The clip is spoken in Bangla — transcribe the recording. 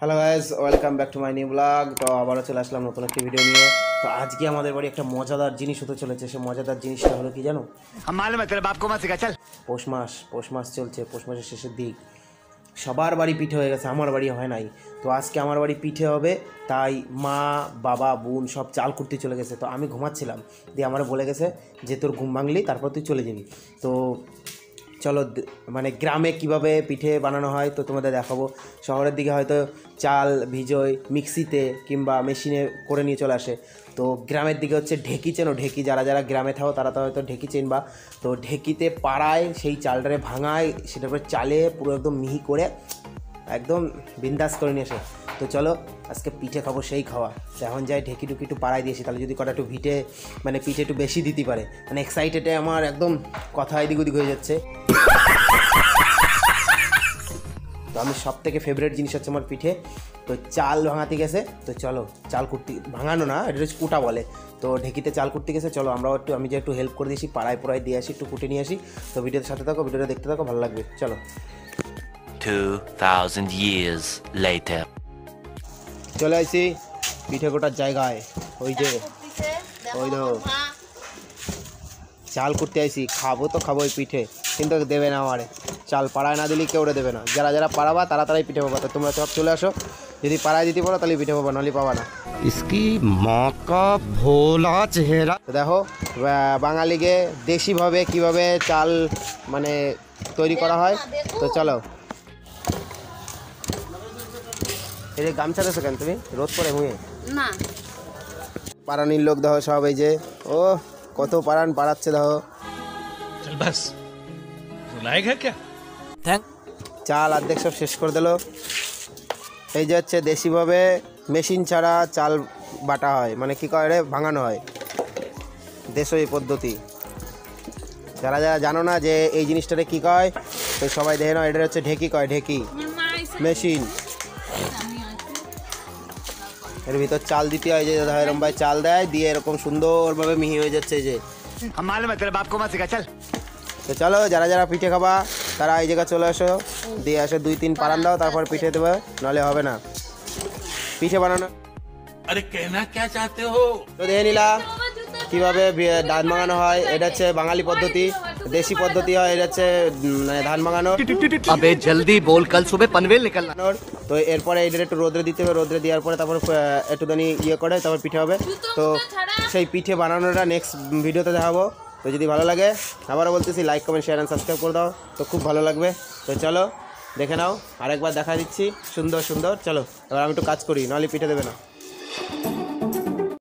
Hello guys, welcome back to my new blog. তো আবারও চলে আসলাম নতুন একটি ভিডিও নিয়ে। তো আজকে আমাদের বাড়ি একটা মজাদার জিনিস হতে চলেছে। সে মজাদার জিনিসটা হলো কি জানো? পৌষ মাস চলছে, পৌষ মাসের শেষের দিক। সবার বাড়ি পিঠে হয়ে গেছে, আমার বাড়ি হয় নাই। তো আজকে আমার বাড়ি পিঠে হবে, তাই মা বাবা বোন সব চাল করতে চলে গেছে। তো আমি ঘুমাচ্ছিলাম, দিয়ে আমার বলে গেছে যে তোর ঘুম ভাঙলি তারপর তুই চলে যাবি। তো চলো মানে গ্রামে কিভাবে পিঠে বানানো হয় তো তোমাদের দেখাবো। শহরের দিকে হয়তো চাল ভিজোয় মিক্সিতে কিংবা মেশিনে করে নিয়ে চলে আসে। তো গ্রামের দিকে হচ্ছে ঢেকি, চেনো ঢেকি? যারা যারা গ্রামে থাকো তারা তো হয়তো ঢেকি চেনবা। তো ঢেকিতে পাড়ায় সেই চালটারে ভাঙায়, সেটার উপরে চালে পুরো একদম মিহি করে একদম বিন্দাস করে নিয়ে আসে। তো চলো আজকে পিঠে খাবো, সেই খাওয়া। তো এখন যাই ঢেকি টুকি একটু পাড়ায় দিয়েছি, তাহলে যদি কটা একটু মানে পিঠে একটু বেশি দিতে পারে। মানে এক্সাইটেডে আমার একদম কথা এদিক ওদিক হয়ে যাচ্ছে। তো আমি সব থেকে ফেভারিট জিনিস হচ্ছে আমার পিঠে। তো চাল ভাঙাতে গেছে, তো চলো চাল কুটতে, ভাঙানো না এটা হচ্ছে কুটা বলে। তো ঢেকিতে চাল কুটতে গেছে, চলো আমরাও একটু, আমি যে একটু হেল্প করে দিয়েছি, পাড়ায় পড়ায় দিয়ে আসি, একটু কুটে নিয়ে আসি। তো ভিডিওর সাথে থাকো, ভিডিওটা দেখতে থাকো, ভালো লাগবে। চলো। 2000 years later. চলে আসি পিঠে কোটার জায়গায়। ওই যে ওই দেখো চাল করতে আইসি, খাবো তো খাবো ওই পিঠে, কিন্তু দেবে না আমারে। চাল পাড়ায় না দিলে কেউ দেবে না। যারা যারা পাড়াবা তারা তারাই পিঠে পাবা। তো তোমরা সব চলে আসো, যদি পাড়ায় দিতে পারো তাহলে পিঠে পাবা, নাহলে পাবা না। इसकी माँ का भोला चेहरा। তো দেখো বাঙালিকে দেশিভাবে কিভাবে চাল মানে তৈরি করা হয়। তো চলো। এই যে গামছা দেছো কেন তুমি? রোদ পড়ে মুয়ে না। পাড়ানির লোক দেখো সব, এই যে ও কত পাড়ান পাড়াচ্ছে দেখো। चल बस रुलाएगा क्या? চাল অর্ধেক সব শেষ করে দিল। এই যে হচ্ছে দেশিভাবে মেশিন ছাড়া চাল বাটা হয়, মানে কী করে ভাঙানো হয়, দেশীয় পদ্ধতি। যারা যারা জানো না যে এই জিনিসটাতে কী কয়, তো সবাই দেখে নাও, এটা হচ্ছে ঢেকি কয়, ঢেকি মেশিন। এর ভিতর চাল দিতে হয়, যে দাদা এরকম ভাই চাল দেয়, দিয়ে এরকম সুন্দরভাবে মিহি হয়ে যাচ্ছে। এই যে তো চলো, যারা যারা পিঠে খাবা তারা এই জায়গায় চলে আসো, দিয়ে আসো 2-3 পারান দাও, তারপর পিঠে দেবে, নাহলে হবে না পিঠে বানানো। अरे कहना क्या चाहते हो? তো দেখে নিলা কীভাবে ধান ভাঙানো হয়। এটা হচ্ছে বাঙালি পদ্ধতি, দেশি পদ্ধতি হয় এটা হচ্ছে মানে ধান ভাঙানোর। अबे जल्दी बोल, कल सुबह पनवेल निकलना। তো এরপরে এটা একটু রোদ্রে দিতে হবে, রোদ্রে দেওয়ার পরে তারপর একটুখানি ইয়ে করে তারপর পিঠে হবে। তো সেই পিঠে বানানোটা নেক্সট ভিডিওতে দেখাবো। তো যদি ভালো লাগে, আবারও বলতেছি, like comment share and subscribe করে দাও, তো খুব ভালো লাগবে। তো চলো দেখে নাও, আরেকবার দেখা দিচ্ছি সুন্দর সুন্দর। চলো এবার আমি একটু কাজ করি, নাহলে পিঠে দেবে না।